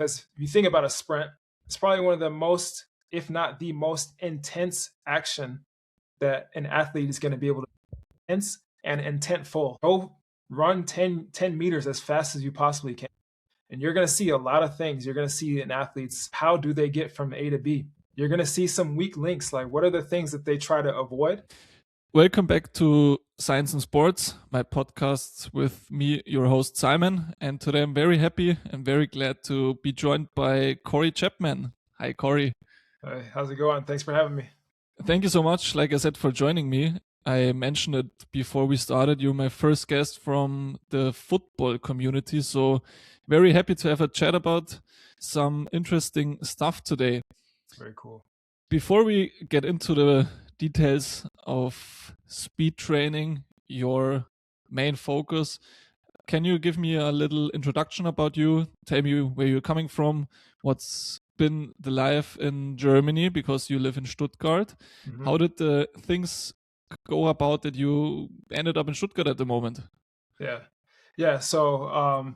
Because if you think about a sprint, it's probably one of the most, if not the most intense action that an athlete is going to be able to intense and intentful. Go run 10 meters as fast as you possibly can. And you're going to see a lot of things. You're going to see in athletes, how do they get from A to B? You're going to see some weak links. Like, what are the things that they try to avoid? Welcome back to Science and Sports, my podcast with me, your host Simon. And today I'm very happy and very glad to be joined by Corey Chapman. Hi, Corey. Hey, how's it going? Thanks for having me. Thank you so much, like I said, for joining me. I mentioned it before we started. You're my first guest from the football community. So very happy to have a chat about some interesting stuff today. Very cool. Before we get into the details of speed training, your main focus, can you give me a little introduction about you? Tell me where you're coming from, what's been the life in Germany, because you live in Stuttgart. Mm-hmm. How did the things go about that you ended up in Stuttgart at the moment? Yeah. So,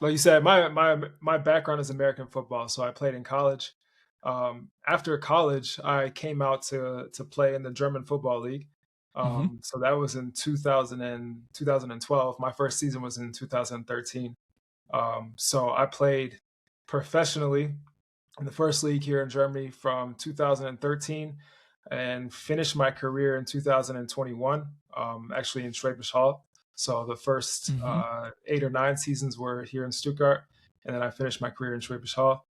like you said, my background is American football. So I played in college. After college, I came out to play in the German Football League. So that was in 2012. My first season was in 2013. So I played professionally in the first league here in Germany from 2013 and finished my career in 2021, actually in Schwäbisch Hall. So the first 8 or 9 seasons were here in Stuttgart, and then I finished my career in Schwäbisch Hall.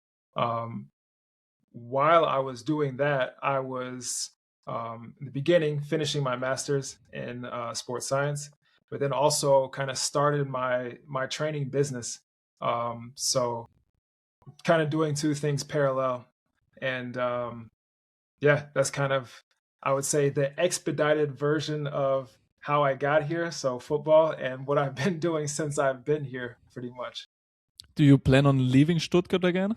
While I was doing that, I was in the beginning finishing my master's in sports science, but then also kind of started my training business. So kind of doing two things parallel, and that's kind of, I would say, the expedited version of how I got here. So football and what I've been doing since I've been here, pretty much. Do you plan on leaving Stuttgart again?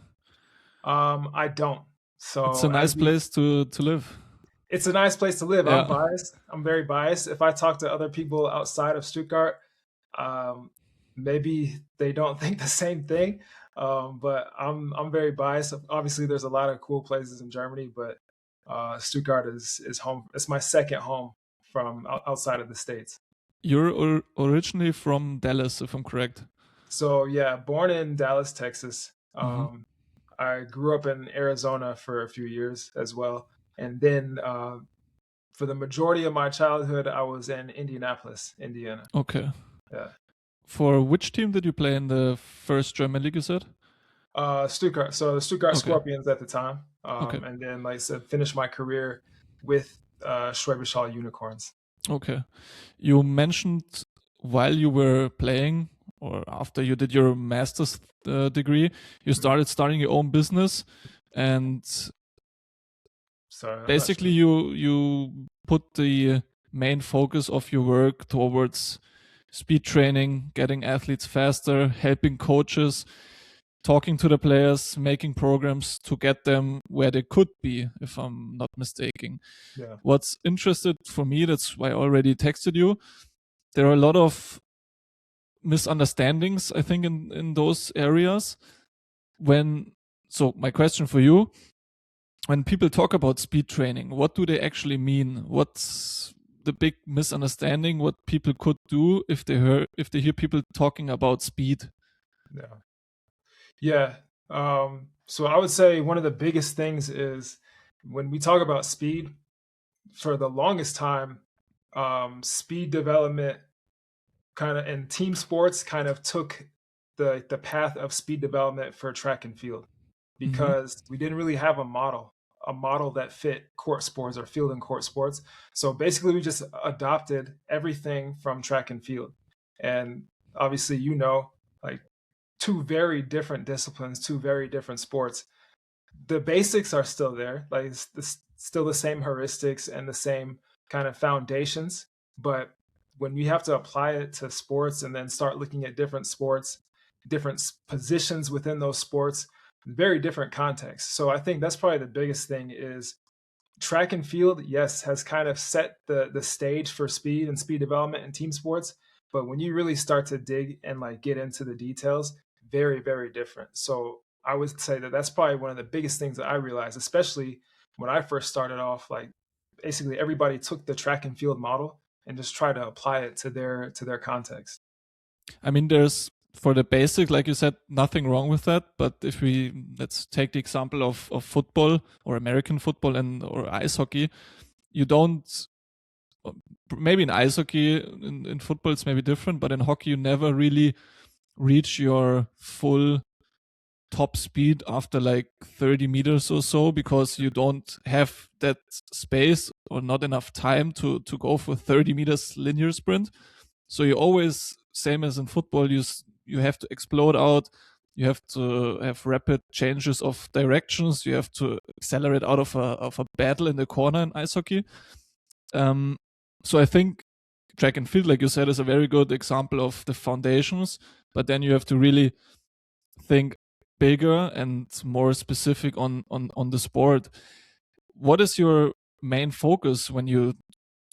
I don't. So It's a nice place to live. It's a nice place to live. Yeah. I'm biased. I'm very biased. If I talk to other people outside of Stuttgart, maybe they don't think the same thing. But I'm very biased. Obviously, there's a lot of cool places in Germany, but Stuttgart is home. It's my second home from outside of the States. You're originally from Dallas, if I'm correct. So yeah, born in Dallas, Texas. I grew up in Arizona for a few years as well, and then for the majority of my childhood, I was in Indianapolis, Indiana. Okay. Yeah. For which team did you play in the first German league, you said? Stuttgart. So the Stuttgart Okay. Scorpions at the time. Okay. And then, like I said, finished my career with Schwäbisch Hall Unicorns. Okay. You mentioned while you were playing or after you did your master's degree, you started starting your own business, and So basically you put the main focus of your work towards speed training, getting athletes faster, helping coaches, talking to the players, making programs to get them where they could be, if I'm not mistaken. Yeah. What's interested for me, that's why I already texted you, there are a lot of misunderstandings, I think, in those areas. So my question for you, when people talk about speed training, what do they actually mean? What's the big misunderstanding? What people could do if they hear people talking about speed? Yeah. So I would say one of the biggest things is when we talk about speed, for the longest time, speed development kind of in team sports kind of took the path of speed development for track and field, because we didn't really have a model that fit court sports or field and court sports. So basically we just adopted everything from track and field. And obviously, like, two very different disciplines, two very different sports. The basics are still there, like it's still the same heuristics and the same kind of foundations. But when you have to apply it to sports and then start looking at different sports, different positions within those sports, very different contexts. So I think that's probably the biggest thing is track and field, yes, has kind of set the stage for speed and speed development in team sports. But when you really start to dig and like get into the details, very, very different. So I would say that that's probably one of the biggest things that I realized, especially when I first started off. Like basically everybody took the track and field model and just tried to apply it to their context. I mean, there's for the basic, like you said, nothing wrong with that. But if we let's take the example of football or American football and or ice hockey, you don't maybe in ice hockey in football it's maybe different, but in hockey you never really reach your full top speed after like 30 meters or so because you don't have that space or not enough time to go for 30 meters linear sprint. So you always, same as in football, you have to explode out. You have to have rapid changes of directions. You have to accelerate out of a battle in the corner in ice hockey. Um, so I think track and field, like you said, is a very good example of the foundations. But then you have to really think bigger and more specific on the sport. What is your main focus when you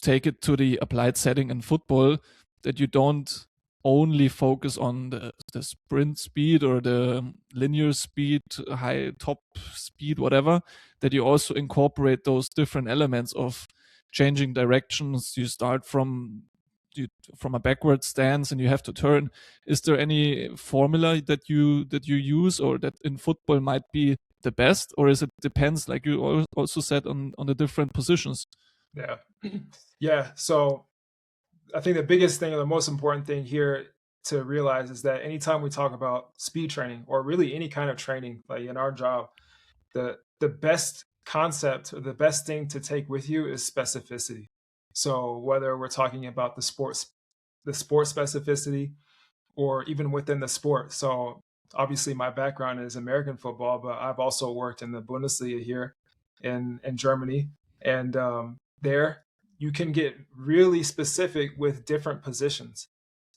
take it to the applied setting in football, that you don't only focus on the sprint speed or the linear speed, high top speed, whatever, that you also incorporate those different elements of changing directions? You start from a backward stance and you have to turn. Is there any formula that you use or that in football might be the best, or is it depends, like you also said, on the different positions? Yeah. Yeah. So I think the biggest thing or the most important thing here to realize is that anytime we talk about speed training or really any kind of training, like in our job, the best concept or the best thing to take with you is specificity. So whether we're talking about the sports specificity, or even within the sport. So obviously my background is American football, but I've also worked in the Bundesliga here in Germany, and there you can get really specific with different positions.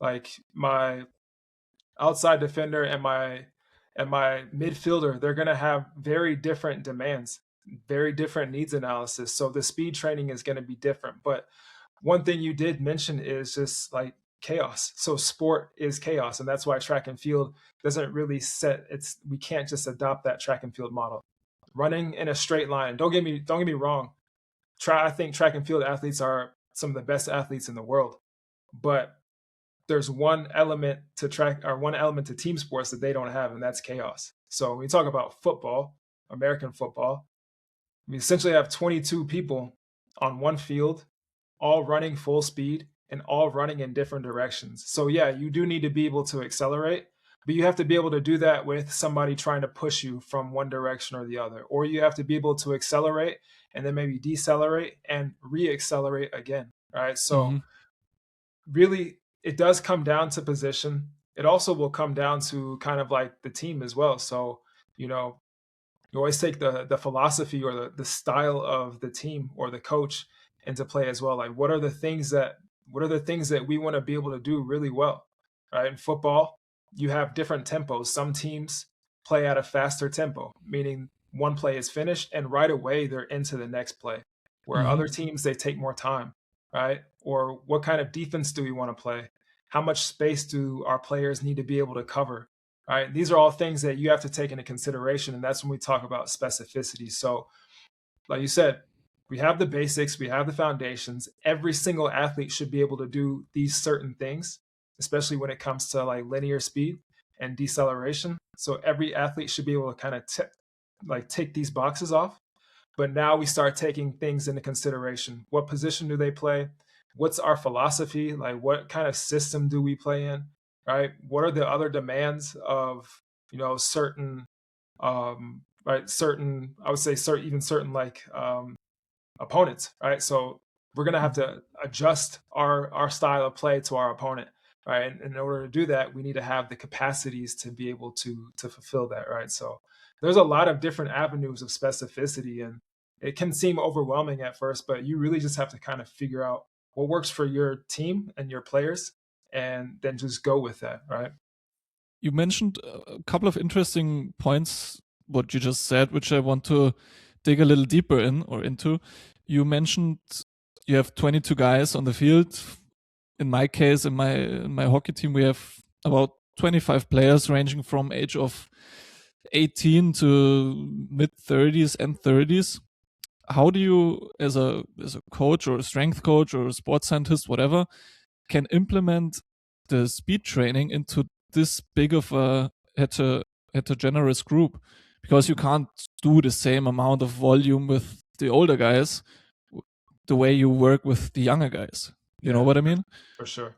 Like my outside defender and my midfielder, they're going to have very different demands, very different needs analysis. So the speed training is going to be different. But one thing you did mention is just like chaos. So sport is chaos, and that's why track and field doesn't really set it's we can't just adopt that track and field model. Running in a straight line. Don't get me wrong. I think track and field athletes are some of the best athletes in the world. But there's one element to team sports that they don't have, and that's chaos. So when we talk about football, American football, we essentially have 22 people on one field, all running full speed and all running in different directions. So yeah, you do need to be able to accelerate, but you have to be able to do that with somebody trying to push you from one direction or the other. Or you have to be able to accelerate and then maybe decelerate and re-accelerate again. Right. So Mm-hmm. really it does come down to position. It also will come down to kind of like the team as well. So, you know, you always take the philosophy or the style of the team or the coach into play as well. Like what are the things that we want to be able to do really well? Right. In football, you have different tempos. Some teams play at a faster tempo, meaning one play is finished and right away they're into the next play. Where Mm-hmm. other teams they take more time, right? Or what kind of defense do we want to play? How much space do our players need to be able to cover? Right? These are all things that you have to take into consideration, and that's when we talk about specificity. So, like you said, we have the basics, we have the foundations. Every single athlete should be able to do these certain things, especially when it comes to like linear speed and deceleration. So every athlete should be able to kind of tick these boxes off. But now we start taking things into consideration. What position do they play? What's our philosophy? Like, what kind of system do we play in? Right? What are the other demands of certain certain, I would say, certain like opponents, right? So we're gonna have to adjust our style of play to our opponent, right? And in order to do that, we need to have the capacities to be able to fulfill that, right? So there's a lot of different avenues of specificity, and it can seem overwhelming at first, but you really just have to kind of figure out what works for your team and your players, and then just go with that, right? You mentioned a couple of interesting points, what you just said, which I want to dig a little deeper in or into. You mentioned you have 22 guys on the field. In my case, in my hockey team, we have about 25 players ranging from age of 18 to mid 30s and 30s. How do you, as a coach or a strength coach or a sports scientist, whatever, can implement the speed training into this big of a heterogeneous group? Because you can't do the same amount of volume with the older guys the way you work with the younger guys. You know Yeah, what I mean? for sure.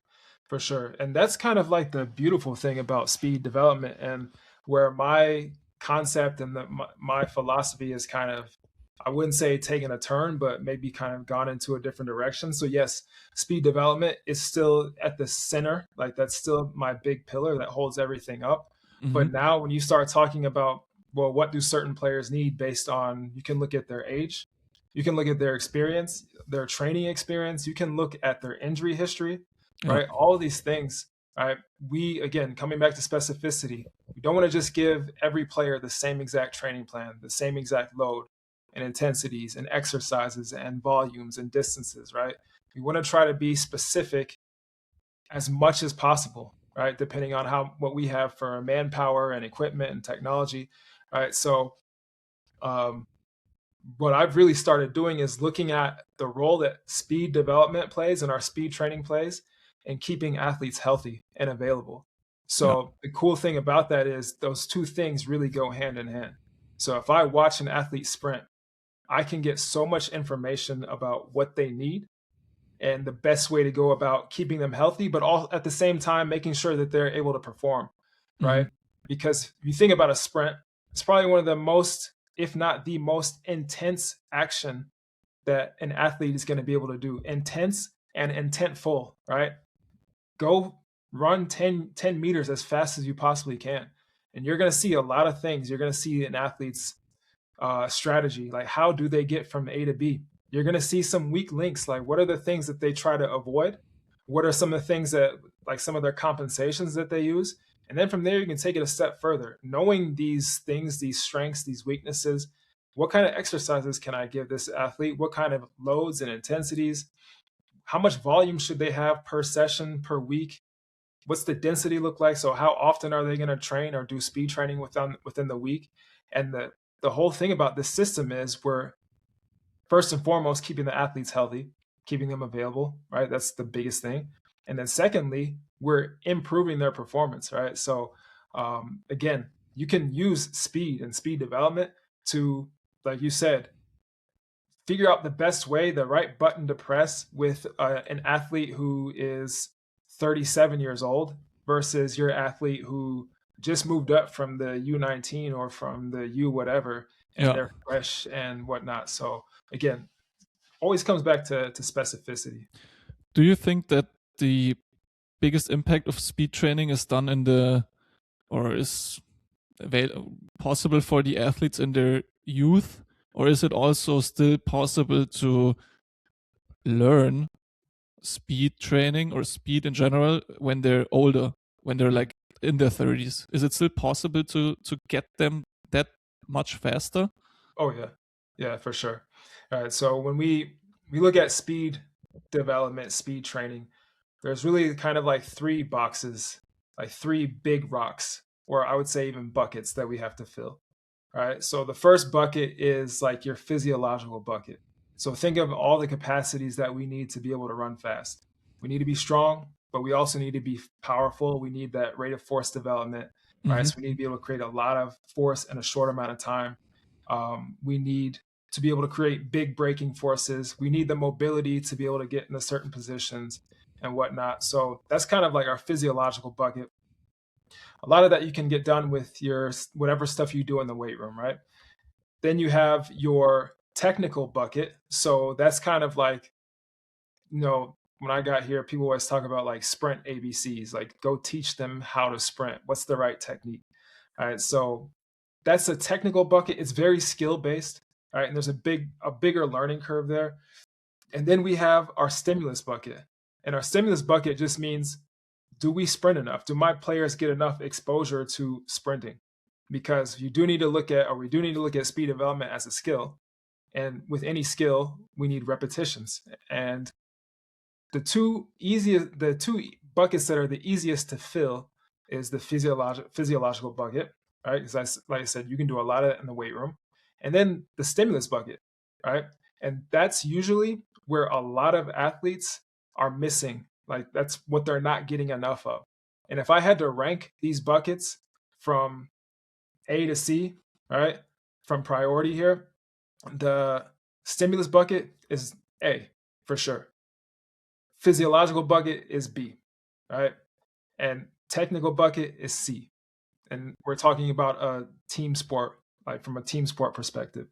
For sure. And that's kind of like the beautiful thing about speed development, and where my concept and my philosophy is kind of, I wouldn't say taken a turn, but maybe kind of gone into a different direction. So yes, speed development is still at the center. Like that's still my big pillar that holds everything up. Mm-hmm. But now when you start talking about, well, what do certain players need based on, you can look at their age, you can look at their experience, their training experience, you can look at their injury history, Yeah. right? All of these things, right? We, again, coming back to specificity, we don't want to just give every player the same exact training plan, the same exact load and intensities and exercises and volumes and distances, right? We want to try to be specific as much as possible, right? Depending on how, what we have for manpower and equipment and technology, right? So, um, what I've really started doing is looking at the role that speed development plays and our speed training plays and keeping athletes healthy and available. Yeah. So the cool thing about that is those two things really go hand in hand. So if I watch an athlete sprint, I can get so much information about what they need and the best way to go about keeping them healthy, but all at the same time making sure that they're able to perform, Mm-hmm. right? Because if you think about a sprint, it's probably one of the most, if not the most intense action that an athlete is going to be able to do. Intense and intentful, right? Go run 10 meters as fast as you possibly can. And you're going to see a lot of things. You're going to see an athlete's strategy, like how do they get from A to B. You're going to see some weak links, like what are the things that they try to avoid, what are some of the things that, like some of their compensations that they use, and then from there you can take it a step further, knowing these things, these strengths, these weaknesses. What kind of exercises can I give this athlete, what kind of loads and intensities, how much volume should they have per session, per week, what's the density look like, so how often are they going to train or do speed training within the week. And the whole thing about this system is we're first and foremost keeping the athletes healthy, keeping them available, right? That's the biggest thing. And then secondly, we're improving their performance, right? So again, you can use speed and speed development to, like you said, figure out the best way, the right button to press with an athlete who is 37 years old versus your athlete who just moved up from the U19 or from the U whatever, and Yeah. they're fresh and whatnot. So again, always comes back to specificity. Do you think that the biggest impact of speed training is done in the, or is possible for the athletes in their youth, or is it also still possible to learn speed training or speed in general when they're older, when they're Mm. like in their 30s? Is it still possible to get them that much faster? Oh yeah, yeah, for sure. All right, so when we look at speed development, speed training, there's really kind of like three boxes, like three big rocks, or I would say even buckets that we have to fill. All right. So the first bucket is like your physiological bucket. So think of all the capacities that we need to be able to run fast. We need to be strong, but we also need to be powerful. We need that rate of force development, right? Mm-hmm. So we need to be able to create a lot of force in a short amount of time. We need to be able to create big braking forces. We need the mobility to be able to get into certain positions and whatnot. So that's kind of like our physiological bucket. A lot of that you can get done with your whatever stuff you do in the weight room, right? Then you have your technical bucket. So that's kind of like, when I got here, people always talk about like sprint ABCs, like go teach them how to sprint. What's the right technique? All right. So that's a technical bucket. It's very skill based. All right. And there's a bigger learning curve there. And then we have our stimulus bucket. And our stimulus bucket just means, do we sprint enough? Do my players get enough exposure to sprinting? Because you do need to look at, or we do need to look at speed development as a skill. And with any skill, we need repetitions. And the two buckets that are the easiest to fill is the physiological bucket. right? Because like I said, you can do a lot of it in the weight room. And then the stimulus bucket, right? And that's usually where a lot of athletes are missing. Like that's what they're not getting enough of. And if I had to rank these buckets from A to C, right? From priority here, the stimulus bucket is A for sure. Physiological bucket is B, right? And technical bucket is C. And we're talking about a team sport, like from a team sport perspective.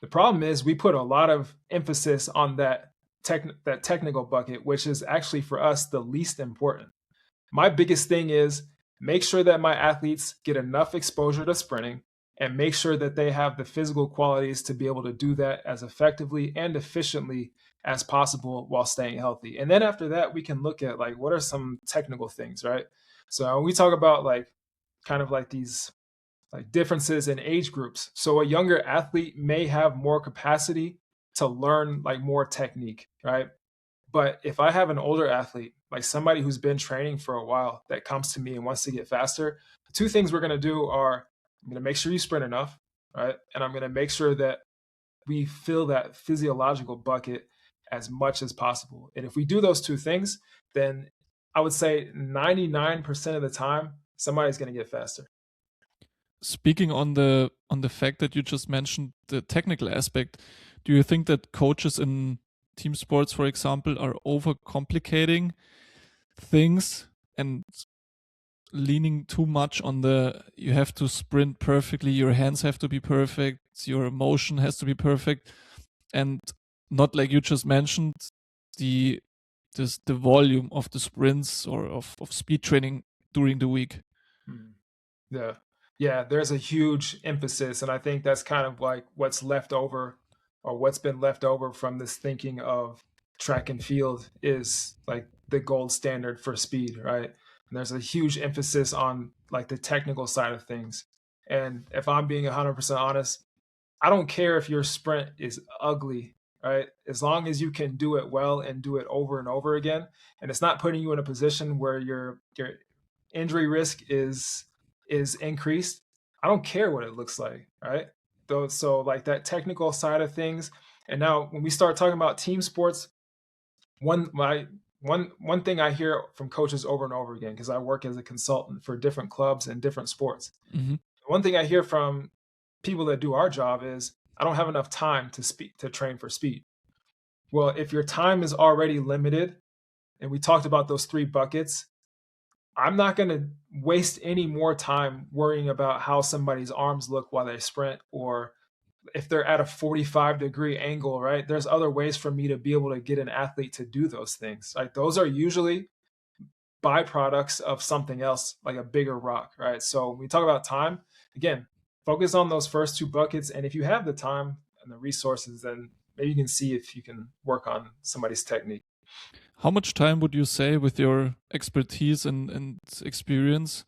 The problem is we put a lot of emphasis on that technical bucket, which is actually for us the least important. My biggest thing is make sure that my athletes get enough exposure to sprinting and make sure that they have the physical qualities to be able to do that as effectively and efficiently as possible while staying healthy. And then after that, we can look at like what are some technical things, right? So when we talk about like kind of like these like differences in age groups. So a younger athlete may have more capacity to learn like more technique, right? But if I have an older athlete, like somebody who's been training for a while that comes to me and wants to get faster, the two things we're going to do are I'm going to make sure you sprint enough, right? And I'm going to make sure that we fill that physiological bucket as much as possible. And if we do those two things, then I would say 99% of the time, somebody's going to get faster. Speaking on the fact that you just mentioned the technical aspect, do you think that coaches in team sports, for example, are overcomplicating things and leaning too much on the you have to sprint perfectly, your hands have to be perfect, your motion has to be perfect, and not like you just mentioned the the volume of the sprints or of speed training during the week? Mm. Yeah. Yeah, there's a huge emphasis, and I think that's kind of like what's left over or what's been left over from this thinking of track and field is like the gold standard for speed, right? And there's a huge emphasis on like the technical side of things. And if I'm being 100% honest, I don't care if your sprint is ugly, right? As long as you can do it well and do it over and over again, and it's not putting you in a position where your injury risk is increased. I don't care what it looks like, right? Though, so like that technical side of things. And now when we start talking about team sports, one thing I hear from coaches over and over again, because I work as a consultant for different clubs and different sports. Mm-hmm. One thing I hear from people that do our job is I don't have enough time to train for speed. Well, if your time is already limited, and we talked about those three buckets, I'm not going to waste any more time worrying about how somebody's arms look while they sprint or if they're at a 45-degree angle, right? There's other ways for me to be able to get an athlete to do those things. Like those are usually byproducts of something else, like a bigger rock, right? So when we talk about time, again, focus on those first two buckets. And if you have the time and the resources, then maybe you can see if you can work on somebody's technique. How much time would you say, with your expertise and experience,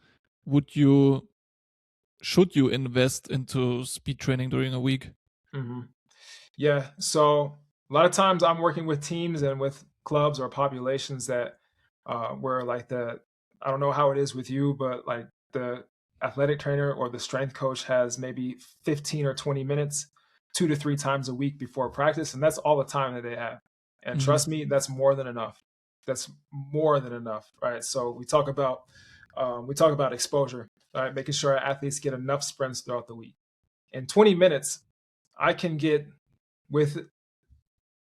should you invest into speed training during a week? Mm-hmm. Yeah. So a lot of times I'm working with teams and with clubs or populations that where like I don't know how it is with you, but like the athletic trainer or the strength coach has maybe 15 or 20 minutes, 2 to 3 times a week before practice. And that's all the time that they have. And Mm-hmm. trust me, that's more than enough. That's more than enough. Right. So we talk about exposure, right? Making sure our athletes get enough sprints throughout the week. In 20 minutes, I can get with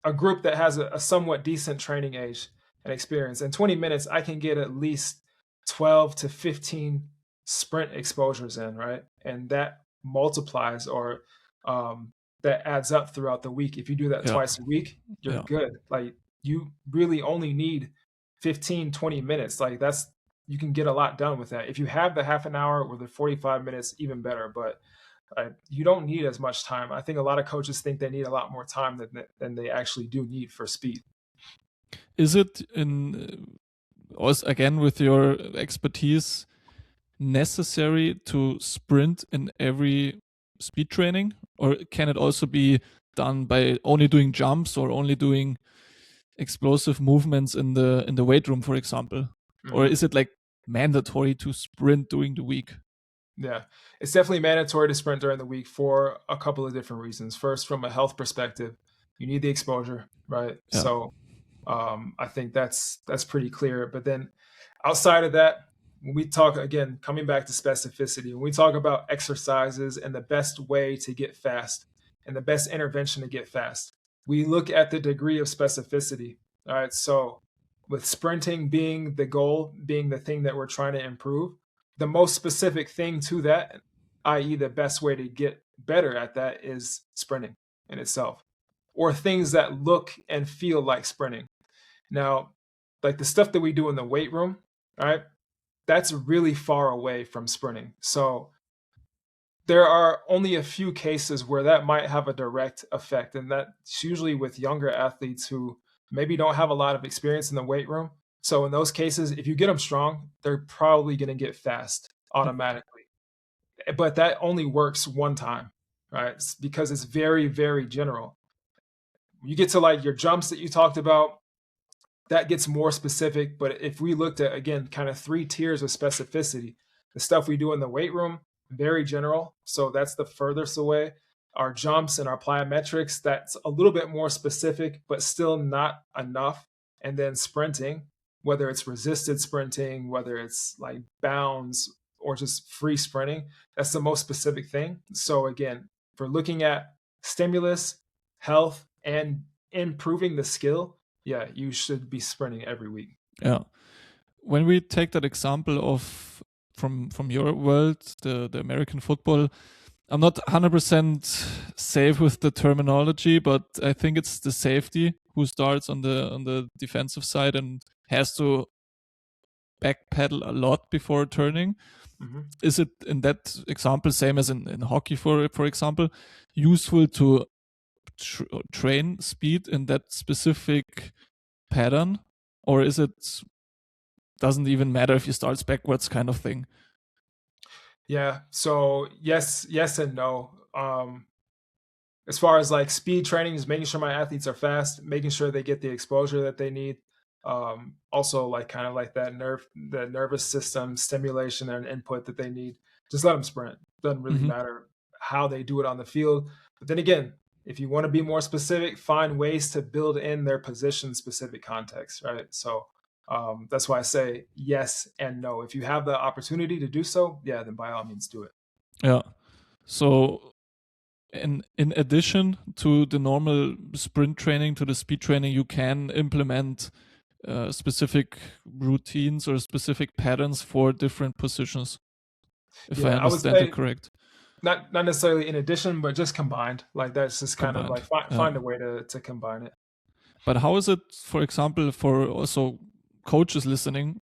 a group that has a somewhat decent training age and experience. In 20 minutes, I can get at least 12 to 15 sprint exposures in, right? And that multiplies or that adds up throughout the week. If you do that Yeah. twice a week, you're Yeah. good. Like you really only need 15, 20 minutes. Like you can get a lot done with that. If you have the half an hour or the 45 minutes, even better. But you don't need as much time. I think a lot of coaches think they need a lot more time than they actually do need for speed. Is it also, again, with your expertise, necessary to sprint in every speed training, or can it also be done by only doing jumps or only doing explosive movements in the weight room, for example? Or Mhm. is it like mandatory to sprint during the week? Yeah, it's definitely mandatory to sprint during the week for a couple of different reasons. First, from a health perspective, you need the exposure, right? Yeah. So I think that's pretty clear. But then outside of that, when we talk again, coming back to specificity, when we talk about exercises and the best way to get fast and the best intervention to get fast, we look at the degree of specificity. All right. So with sprinting being the goal, being the thing that we're trying to improve, the most specific thing to that, i.e., the best way to get better at that is sprinting in itself, or things that look and feel like sprinting. Now, like the stuff that we do in the weight room, right? That's really far away from sprinting. So there are only a few cases where that might have a direct effect. And that's usually with younger athletes who maybe don't have a lot of experience in the weight room. So in those cases, if you get them strong, they're probably going to get fast automatically. But that only works one time, right? Because it's very, very general. You get to like your jumps that you talked about, that gets more specific. But if we looked at, again, kind of three tiers of specificity, the stuff we do in the weight room, very general. So that's the furthest away. Our jumps and our plyometrics, that's a little bit more specific, but still not enough. And then sprinting, whether it's resisted sprinting, whether it's like bounds or just free sprinting, that's the most specific thing. So again, for looking at stimulus, health, and improving the skill, yeah, you should be sprinting every week. Yeah. When we take that example of from your world, the American football, I'm not 100% safe with the terminology, but I think it's the safety who starts on the defensive side and has to backpedal a lot before turning. Mm-hmm. Is it in that example same as in hockey, for example, useful to train speed in that specific pattern, or is it doesn't even matter if you start backwards kind of thing? Yeah. So yes and no. As far as like speed training, is making sure my athletes are fast, making sure they get the exposure that they need. Also, like kind of like the nervous system stimulation and input that they need. Just let them sprint. Doesn't really Mm-hmm. matter how they do it on the field. But then again, if you want to be more specific, find ways to build in their position specific context, right? So that's why I say yes and no. If you have the opportunity to do so, yeah, then by all means do it. Yeah. So in addition to the normal sprint training, to the speed training, you can implement specific routines or specific patterns for different positions, if I Yeah, I would understand it say correct. not necessarily in addition, but just combined. Like that's just kind of Combined. like Yeah. find a way to combine it. But how is it, for example, for also coaches listening?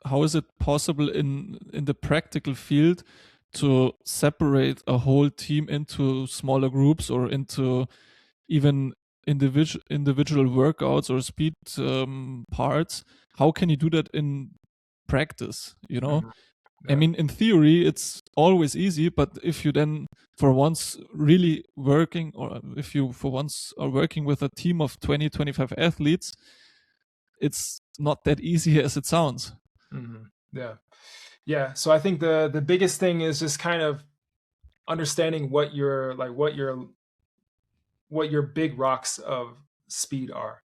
How is it possible in the practical field to separate a whole team into smaller groups or into even individual workouts or speed parts? How can you do that in practice? You know, Mhm. I Yeah. mean, in theory, it's always easy, but if you then for once really working, or if you for once are working with a team of 20, 25 athletes, it's not that easy as it sounds. Yeah. Yeah. So I think the biggest thing is just kind of understanding what your big rocks of speed are,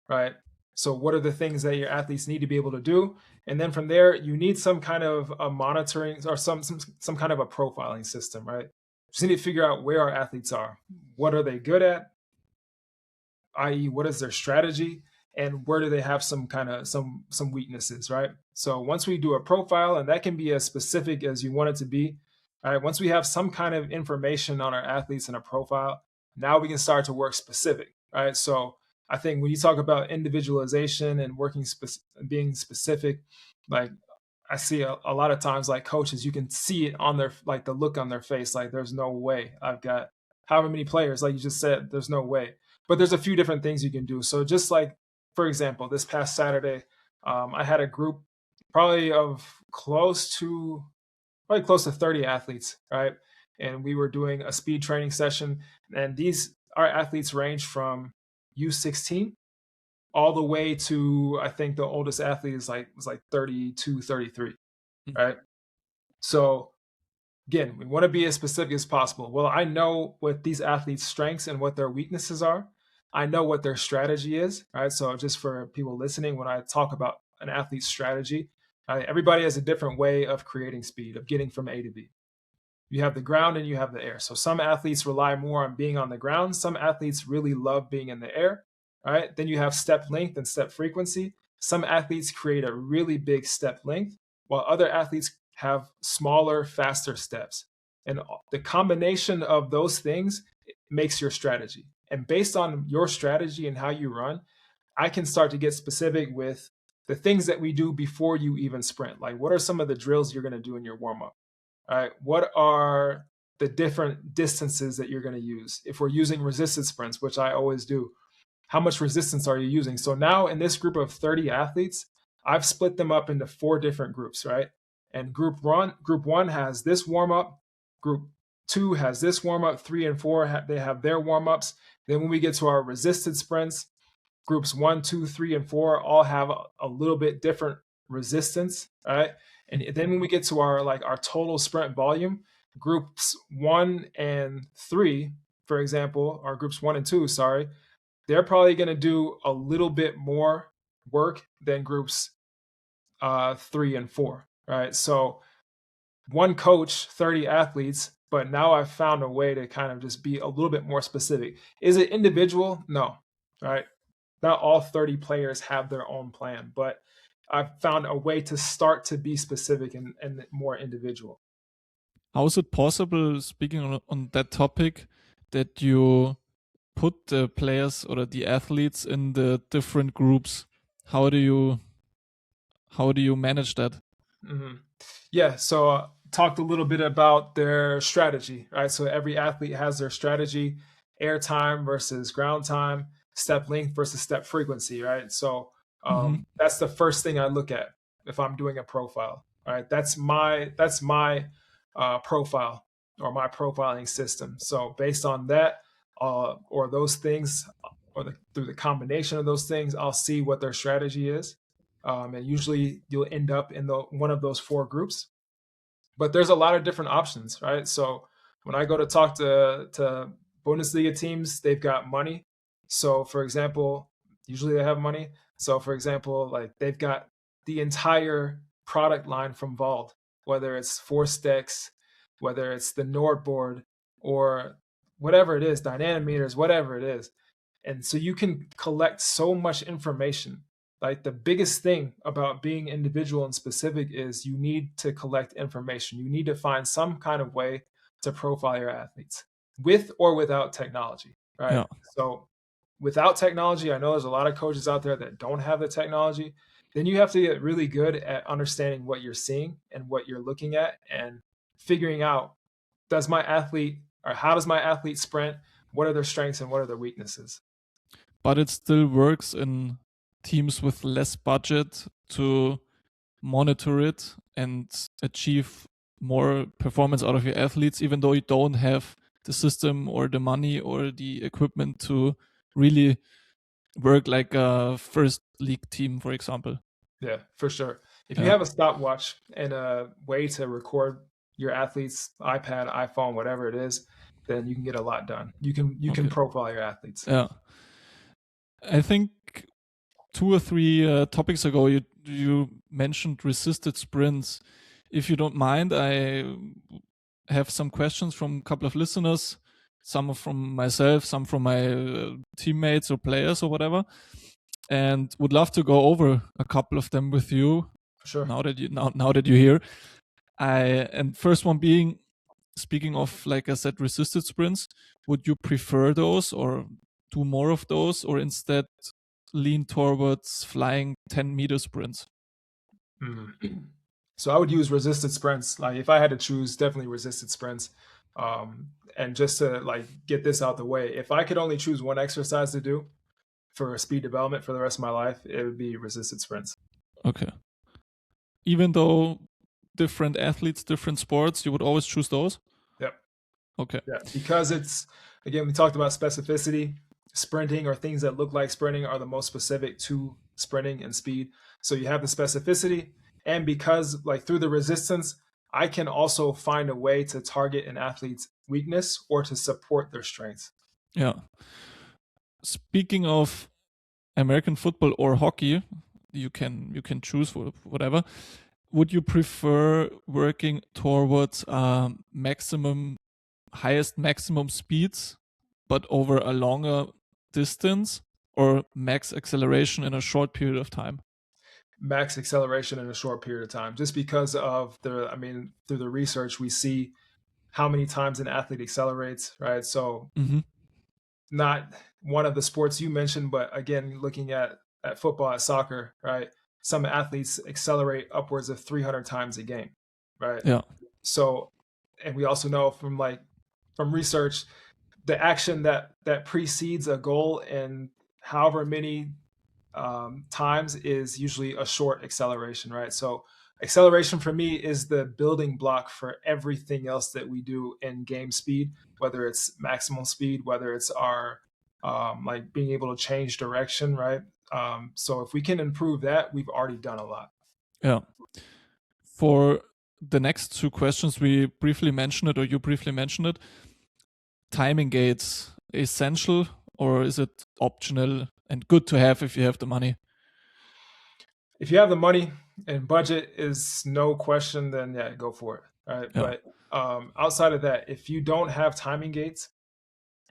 right? So what are the things that your athletes need to be able to do? And then from there, you need some kind of a monitoring or some kind of a profiling system, right? Just need to figure out where our athletes are. What are they good at? I.e., what is their strategy, and where do they have some kind of some weaknesses, right? So once we do a profile, and that can be as specific as you want it to be, all right, once we have some kind of information on our athletes in a profile, now we can start to work specific, right? So I think when you talk about individualization and being specific, like I see a lot of times like coaches, you can see it on their like the look on their face, like there's no way I've got however many players, like you just said, there's no way. But there's a few different things you can do. So just like for example, this past Saturday, I had a group probably of close to 30 athletes, right? And we were doing a speed training session, and these our athletes range from U16 all the way to I think the oldest athlete is like was like 32, 33, Mm. right? So Again, we want to be as specific as possible. Well, I know what these athletes' strengths and what their weaknesses are. I know what their strategy is, right? So, just for people listening, when I talk about an athlete's strategy, everybody has a different way of creating speed, of getting from A to B. You have the ground and you have the air. So some athletes rely more on being on the ground. Some athletes really love being in the air. All right. Then you have step length and step frequency. Some athletes create a really big step length, while other athletes have smaller, faster steps. And the combination of those things makes your strategy. And based on your strategy and how you run, I can start to get specific with the things that we do before you even sprint. Like, what are some of the drills you're going to do in your warm up? All right, what are the different distances that you're going to use? If we're using resisted sprints, which I always do, how much resistance are you using? So now in this group of 30 athletes, I've split them up into 4 different groups, right? And group one has this warm up, group 2 has this warm up, 3 and 4 they have their warm ups. Then when we get to our resisted sprints, groups 1, 2, 3, and 4 all have a little bit different resistance, right? And then when we get to our total sprint volume, groups 1 and 3, for example, or groups 1 and 2, sorry, they're probably going to do a little bit more work than groups 3 and 4, right? So one coach, 30 athletes, but now I've found a way to kind of just be a little bit more specific. Is it individual? No, right? Not all 30 players have their own plan, but I've found a way to start to be specific and more individual. How is it possible, speaking on that topic, that you put the players or the athletes in the different groups? How do you manage that? Mm-hmm. Yeah, so talked a little bit about their strategy, right? So every athlete has their strategy, air time versus ground time, step length versus step frequency, right? So Hmm. that's the first thing I look at if I'm doing a profile, right? That's my profile or my profiling system. So based on that, or those things, through the combination of those things, I'll see what their strategy is, and usually you'll end up in the one of those 4 groups. But there's a lot of different options, right? So when I go to talk to Bundesliga teams, they've got money. So for example, usually they have money. So for example, like they've got the entire product line from Vault, whether it's Force Decks, whether it's the Nord board, or whatever it is, dynamometers, whatever it is. And so you can collect so much information. Like the biggest thing about being individual and specific is you need to collect information. You need to find some kind of way to profile your athletes with or without technology, right? Yeah. So without technology, I know there's a lot of coaches out there that don't have the technology. Then you have to get really good at understanding what you're seeing and what you're looking at and figuring out, does my athlete, or how does my athlete sprint? What are their strengths and what are their weaknesses? But it still works in teams with less budget to monitor it and achieve more performance out of your athletes, even though you don't have the system or the money or the equipment to really work like a first league team, for example. Yeah, for sure. If you Yeah. have a stopwatch and a way to record your athletes, iPad, iPhone, whatever it is, then you can get a lot done. You can Okay. profile your athletes. Yeah. I think 2 or 3 topics ago, you mentioned resisted sprints. If you don't mind, I have some questions from a couple of listeners, some from myself, some from my teammates or players or whatever, and would love to go over a couple of them with you For sure. now that you're here. And first one being, speaking of, like I said, resisted sprints, would you prefer those or do more of those, or instead lean towards flying 10-meter sprints? Mhm. So I would use resisted sprints. Like if I had to choose, definitely resisted sprints. And just to like get this out the way, if I could only choose one exercise to do for speed development for the rest of my life, it would be resisted sprints. Okay. Even though different athletes, different sports, you would always choose those? Yep. Okay. Yeah, because it's, again, we talked about specificity. Sprinting or things that look like sprinting are the most specific to sprinting and speed. So you have the specificity, and because like through the resistance, I can also find a way to target an athlete's weakness or to support their strengths. Yeah. Speaking of American football or hockey, you can choose whatever. Would you prefer working towards highest maximum speeds, but over a longer distance, or max acceleration in a short period of time? Max acceleration in a short period of time, just because of through the research, we see how many times an athlete accelerates, right? So Mm-hmm. not one of the sports you mentioned, but again, looking at football, at soccer, right? Some athletes accelerate upwards of 300 times a game, right? Yeah. So, and we also know from research, the action that precedes a goal and however many times is usually a short acceleration, right? So acceleration for me is the building block for everything else that we do in game speed, whether it's maximal speed, whether it's our like being able to change direction, right? So if we can improve that, we've already done a lot. Yeah. For the next two questions, we briefly mentioned it, or you briefly mentioned it. Timing gates essential, or is it optional and good to have if you have the money? If you have the money and budget is no question, then yeah, go for it. Right. Yeah. But outside of that, if you don't have timing gates,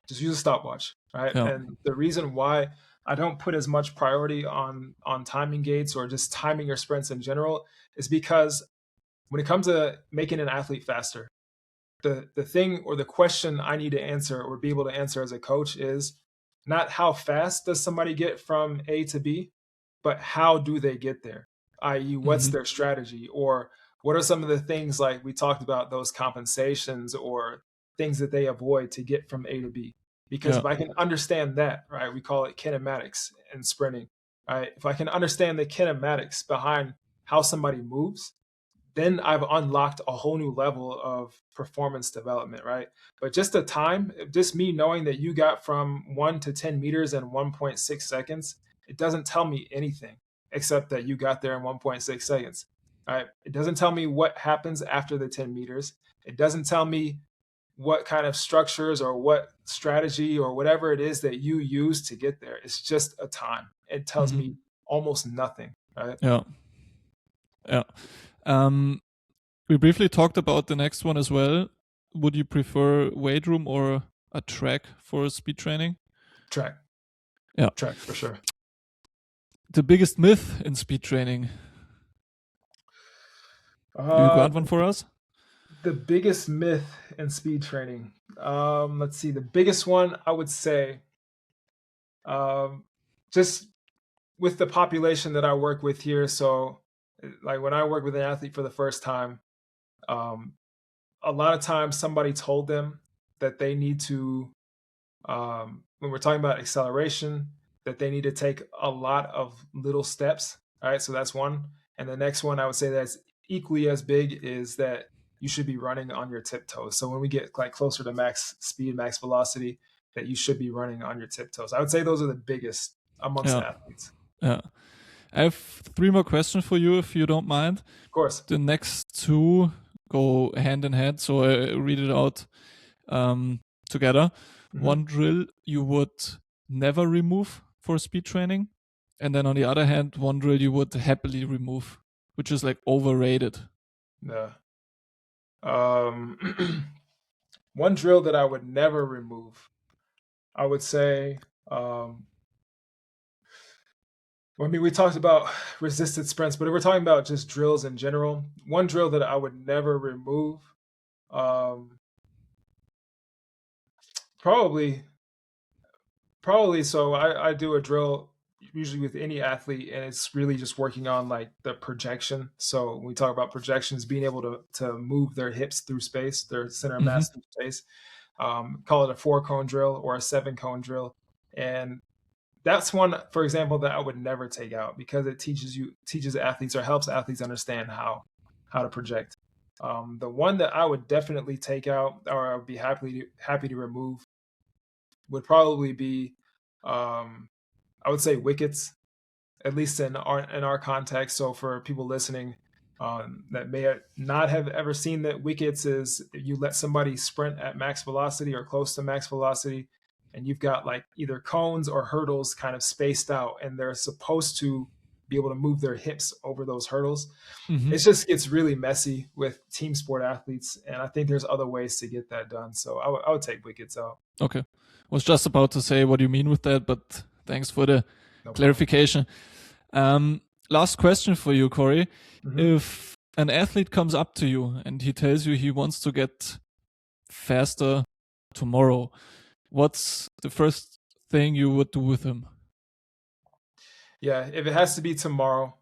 just use a stopwatch. Right. Yeah. And the reason why I don't put as much priority on timing gates or just timing your sprints in general is because when it comes to making an athlete faster, the thing or the question I need to answer or be able to answer as a coach is not how fast does somebody get from A to B, but how do they get there? I.e., what's Mm-hmm. their strategy, or what are some of the things like we talked about, those compensations or things that they avoid to get from A to B? Because Yeah. if I can understand that, right, we call it kinematics in sprinting, right? If I can understand the kinematics behind how somebody moves, then I've unlocked a whole new level of performance development, right? But just the time, just me knowing that you got from 1 to 10 meters in 1.6 seconds, it doesn't tell me anything except that you got there in 1.6 seconds, right? It doesn't tell me what happens after the 10 meters. It doesn't tell me what kind of structures or what strategy or whatever it is that you use to get there. It's just a time. It tells Mm-hmm. me almost nothing, right? Yeah. Yeah. Um, we briefly talked about the next one as well. Would you prefer weight room or a track for speed training? Track, Yeah. track for sure. The biggest myth in speed training. You Uh, got one for us? the biggest myth in speed training. Let's see. The biggest one I would say, um, just with the population that I work with here. So, like when I work with an athlete for the first time, um, a lot of times somebody told them that they need to, when we're talking about acceleration, that they need to take a lot of little steps. All right. So that's one. And the next one I would say that's equally as big is that you should be running on your tiptoes. So when we get like closer to max speed, max velocity, that you should be running on your tiptoes. I would say those are the biggest amongst Yeah. athletes. Yeah. I have three more questions for you, if you don't mind. Of course. The next two go hand in hand, so I read it out together. Mm-hmm. One drill you would never remove for speed training, and then on the other hand, one drill you would happily remove, which is like overrated. Yeah. Um, one drill that I would never remove, I would say, well, I mean, we talked about resisted sprints, but if we're talking about just drills in general, one drill that I would never remove, um, probably, probably. So I do a drill usually with any athlete, and it's really just working on like the projection. So when we talk about projections, being able to move their hips through space, their center of Mm-hmm. mass through space. Call it a 4 cone drill or a 7 cone drill, and that's one, for example, that I would never take out because it teaches athletes or helps athletes understand how to project. The one that I would definitely take out or I would be happy to remove would probably be, I would say wickets, at least in our context. So for people listening, that may not have ever seen that wickets is you let somebody sprint at max velocity or close to max velocity, and you've got like either cones or hurdles kind of spaced out, and they're supposed to be able to move their hips over those hurdles. Mm-hmm. It just gets really messy with team sport athletes, and I think there's other ways to get that done. So I would take wickets out. Okay. Was just about to say what you mean with that, but thanks for the No problem. clarification. Last question for you, Corey. Mm-hmm. If an athlete comes up to you and he tells you he wants to get faster tomorrow, what's the first thing you would do with him? Yeah, if it has to be tomorrow,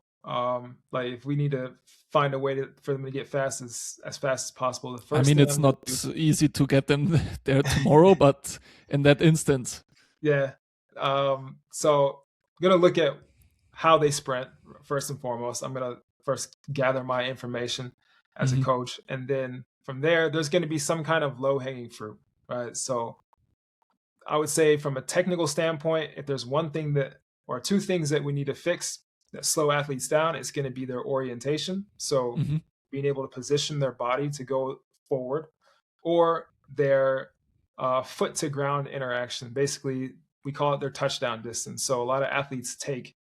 like if we need to find a way for them to get as fast as possible, the I first mean, thing it's I'm gonna not do, easy to get them there tomorrow, but in that instance. yeah. So I'm gonna look at how they sprint first and foremost. I'm gonna first gather my information as a Mm-hmm. coach, and then from there, there's gonna be some kind of low hanging fruit, right? So I would say from a technical standpoint, if there's one thing that or two things that we need to fix that slow athletes down, it's going to be their orientation. So Mm-hmm. being able to position their body to go forward or their foot to ground interaction. Basically, we call it their touchdown distance. So a lot of athletes they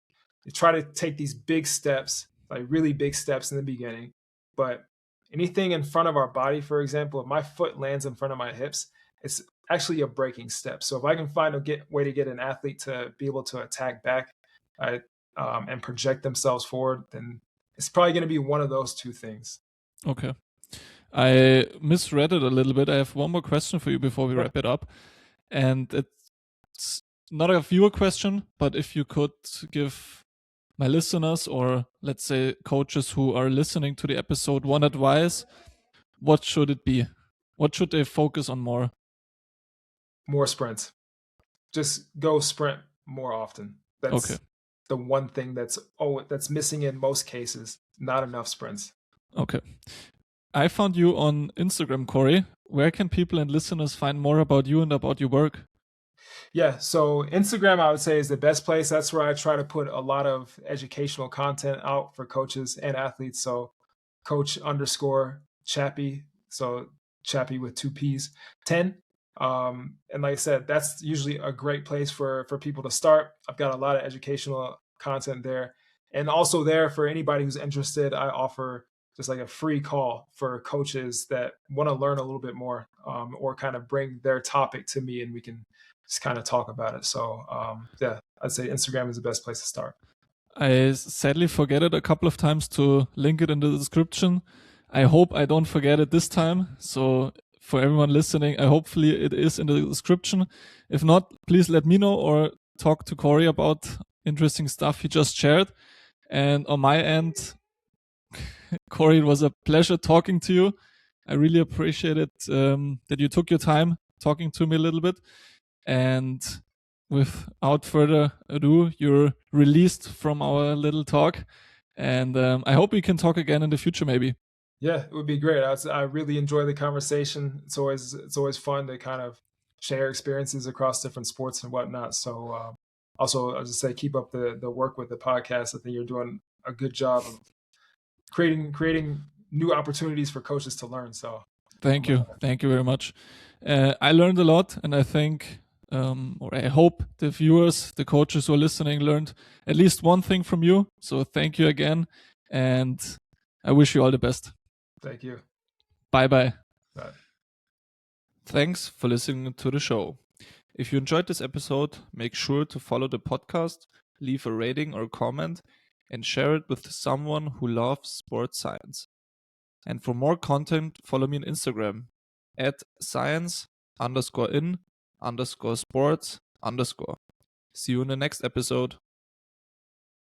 try to take these big steps, like really big steps in the beginning, but anything in front of our body, for example, if my foot lands in front of my hips, it's actually a breaking step. So if I can find a way to get an athlete to be able to attack back uh, and project themselves forward, then it's probably going to be one of those two things. Okay. I misread it a little bit. I have one more question for you before we Yeah. wrap it up. And it's not a viewer question, but if you could give my listeners or let's say coaches who are listening to the episode one advice, what should it be? What should they focus on more? More sprints. Just go sprint more often. Okay. That's the one thing that's missing in most cases. Not enough sprints. Okay. I found you on Instagram, Corey. Where can people and listeners find more about you and about your work? Yeah, so Instagram, I would say, is the best place. That's where I try to put a lot of educational content out for coaches and athletes. So coach underscore Chappie. So Chappie with two P's, 10. And like I said, that's usually a great place for people to start. I've got a lot of educational content there. And also there for anybody who's interested, I offer just like a free call for coaches that want to learn a little bit more or kind of bring their topic to me and we can just kind of talk about it. So yeah, I'd say Instagram is the best place to start. I sadly forget it a couple of times to link it in the description. I hope I don't forget it this time. So for everyone listening, hopefully it is in the description. If not, please let me know or talk to Corey about interesting stuff he just shared. And on my end, Corey, it was a pleasure talking to you. I really appreciate it that you took your time talking to me a little bit. And without further ado, you're released from our little talk. And I hope we can talk again in the future, maybe. Yeah, it would be great. I really enjoy the conversation. It's always fun to kind of share experiences across different sports and whatnot. So also, I'll just say keep up the work with the podcast. I think you're doing a good job of creating new opportunities for coaches to learn. So Thank you very much. I learned a lot, and I think, or I hope, the viewers, the coaches who are listening, learned at least one thing from you. So thank you again, and I wish you all the best. Thank you. Bye-bye. Bye. Thanks for listening to the show. If you enjoyed this episode, make sure to follow the podcast, leave a rating or comment, and share it with someone who loves sports science. And for more content, follow me on Instagram at science_in_sports_. See you in the next episode.